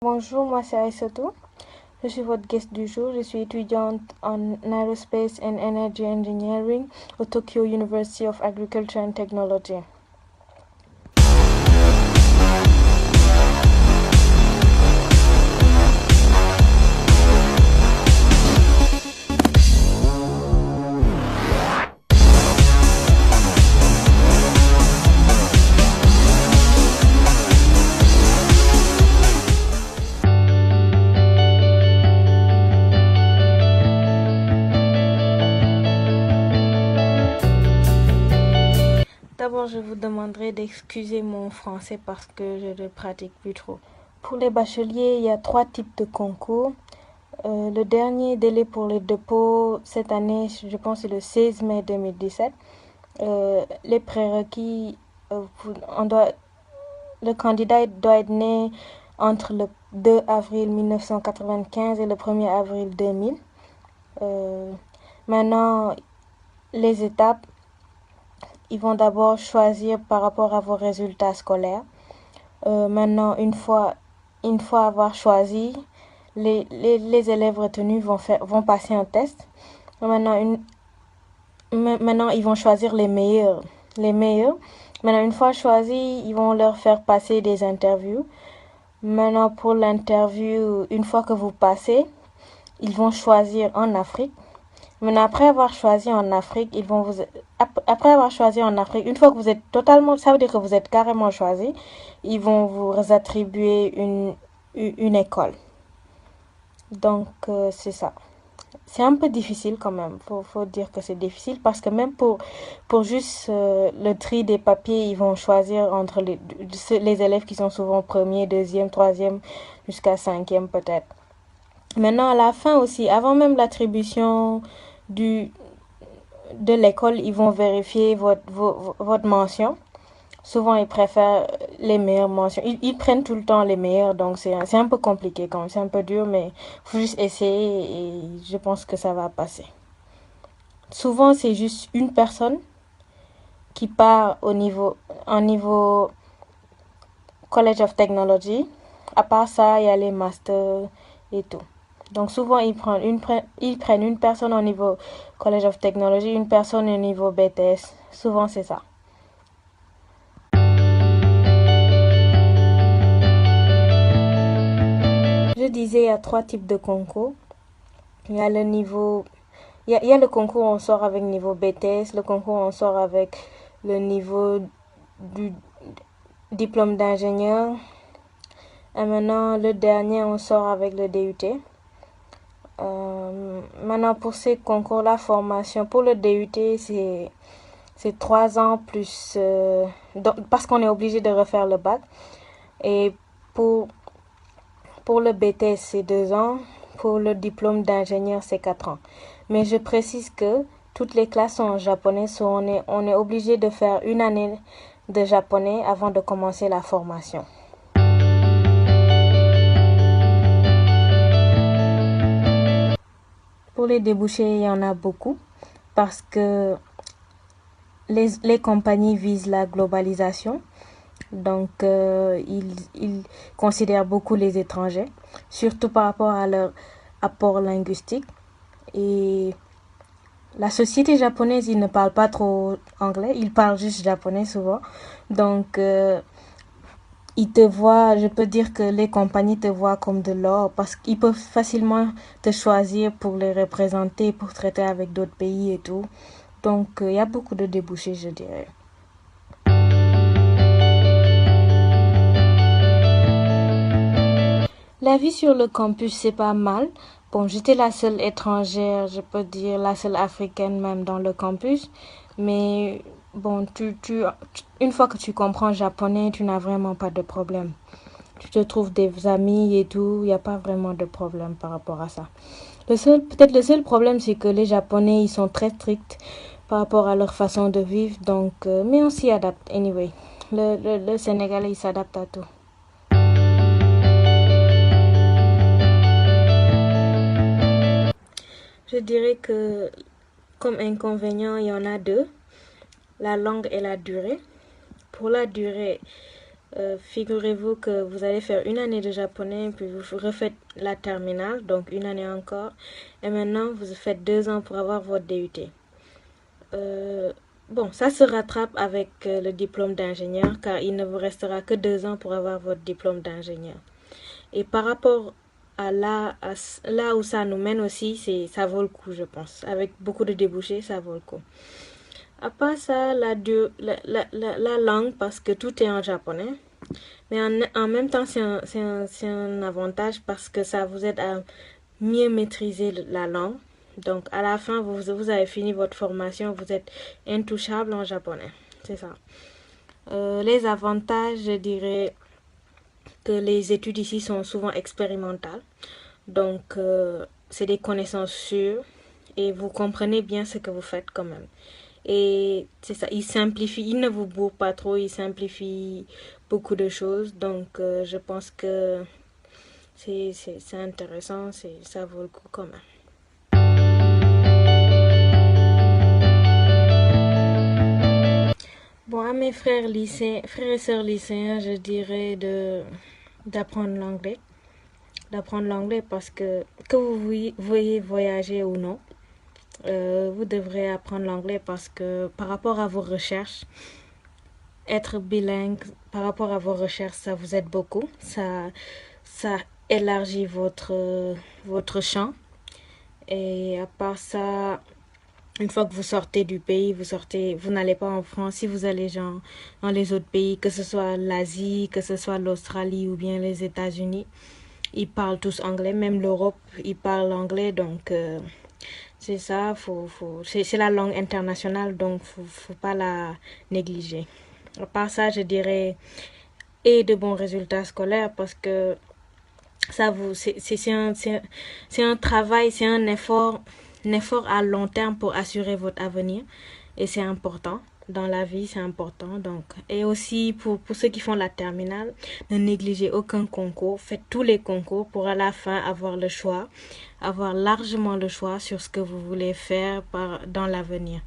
Bonjour, moi c'est Aïssatou. Je suis votre guest du jour. Je suis étudiante en Aerospace and Energy Engineering au Tokyo University of Agriculture and Technology. D'abord, je vous demanderai d'excuser mon français parce que je ne le pratique plus trop. Pour les bacheliers, il y a 3 types de concours. Le dernier délai pour les dépôts cette année, je pense, c'est le 16 mai 2017. Les prérequis, le candidat doit être né entre le 2 avril 1995 et le 1er avril 2000. Maintenant, les étapes, ils vont d'abord choisir par rapport à vos résultats scolaires. Maintenant, une fois avoir choisi, les élèves retenus vont passer un test. Maintenant, ils vont choisir les meilleurs. Maintenant, une fois choisis, ils vont leur faire passer des interviews. Maintenant, pour l'interview, une fois que vous passez, ils vont choisir en Afrique. Maintenant, après avoir choisi en Afrique, une fois que vous êtes totalement, ça veut dire que vous êtes carrément choisi, ils vont vous attribuer une école. Donc, c'est ça. C'est un peu difficile quand même. Faut dire que c'est difficile parce que même pour juste le tri des papiers, ils vont choisir entre les élèves qui sont souvent premier, deuxième, troisième, jusqu'à cinquième peut-être. Maintenant, à la fin aussi, avant même l'attribution de l'école, ils vont vérifier votre mention. Souvent, ils préfèrent les meilleures mentions. Ils prennent tout le temps les meilleures, donc c'est un peu compliqué quand même. C'est un peu dur, mais il faut juste essayer et je pense que ça va passer. Souvent, c'est juste une personne qui part en niveau College of Technology. À part ça, il y a les masters et tout. Donc souvent, ils prennent une personne au niveau College of Technology, une personne au niveau BTS. Souvent, c'est ça. Je disais, il y a 3 types de concours. Il y a le niveau... Il y a le concours où on sort avec niveau BTS, le concours où on sort avec le niveau du diplôme d'ingénieur. Et maintenant, le dernier, on sort avec le DUT. Maintenant, pour ces concours, la formation pour le DUT, c'est 3 ans plus... parce qu'on est obligé de refaire le bac. Et pour le BTS, c'est 2 ans. Pour le diplôme d'ingénieur, c'est 4 ans. Mais je précise que toutes les classes sont en japonais, on est obligé de faire une année de japonais avant de commencer la formation. Pour les débouchés, il y en a beaucoup parce que les compagnies visent la globalisation. Donc, ils considèrent beaucoup les étrangers, surtout par rapport à leur apport linguistique. Et la société japonaise, ils ne parlent pas trop anglais, ils parlent juste japonais souvent. Donc, ils te voient, je peux dire que les compagnies te voient comme de l'or parce qu'ils peuvent facilement te choisir pour les représenter, pour traiter avec d'autres pays et tout. Donc, il y a beaucoup de débouchés, je dirais. La vie sur le campus, c'est pas mal. Bon, j'étais la seule étrangère, je peux dire la seule africaine même dans le campus. Mais bon, une fois que tu comprends japonais, tu n'as vraiment pas de problème. Tu te trouves des amis et tout, il n'y a pas vraiment de problème par rapport à ça. Peut-être le seul problème, c'est que les Japonais, ils sont très stricts par rapport à leur façon de vivre. Donc, mais on s'y adapte, anyway. Le Sénégalais, il s'adapte à tout. Je dirais que comme inconvénient, il y en a 2. La langue et la durée. Pour la durée, Figurez-vous que vous allez faire une année de japonais, puis vous refaites la terminale, donc une année encore. Et maintenant, vous faites 2 ans pour avoir votre DUT. Bon, ça se rattrape avec le diplôme d'ingénieur, car il ne vous restera que 2 ans pour avoir votre diplôme d'ingénieur. Et par rapport à là où ça nous mène aussi, ça vaut le coup, je pense. Avec beaucoup de débouchés, ça vaut le coup. À part ça, la langue, parce que tout est en japonais. Mais en même temps, c'est un avantage parce que ça vous aide à mieux maîtriser la langue. Donc, à la fin, vous avez fini votre formation, vous êtes intouchable en japonais. C'est ça. Les avantages, je dirais que les études ici sont souvent expérimentales. Donc, c'est des connaissances sûres et vous comprenez bien ce que vous faites quand même. Et c'est ça, il simplifie, il ne vous bourre pas trop, il simplifie beaucoup de choses. Donc, je pense que c'est intéressant, ça vaut le coup quand même. Bon, à mes frères et sœurs lycéens, je dirais d'apprendre l'anglais. D'apprendre l'anglais parce que vous veuillez voyager ou non, vous devrez apprendre l'anglais parce que par rapport à vos recherches, être bilingue par rapport à vos recherches, ça vous aide beaucoup. Ça élargit votre champ. Et à part ça, une fois que vous sortez du pays, vous n'allez pas en France. Si vous allez genre, dans les autres pays, que ce soit l'Asie, que ce soit l'Australie ou bien les États-Unis, ils parlent tous anglais. Même l'Europe, ils parlent anglais. Donc, c'est ça. C'est la langue internationale, donc faut pas la négliger. À part ça, je dirais et de bons résultats scolaires parce que c'est un travail, c'est un effort à long terme pour assurer votre avenir et c'est important. Dans la vie, c'est important. Donc, et aussi pour ceux qui font la terminale, ne négligez aucun concours. Faites tous les concours pour à la fin avoir le choix, avoir largement le choix sur ce que vous voulez faire dans l'avenir.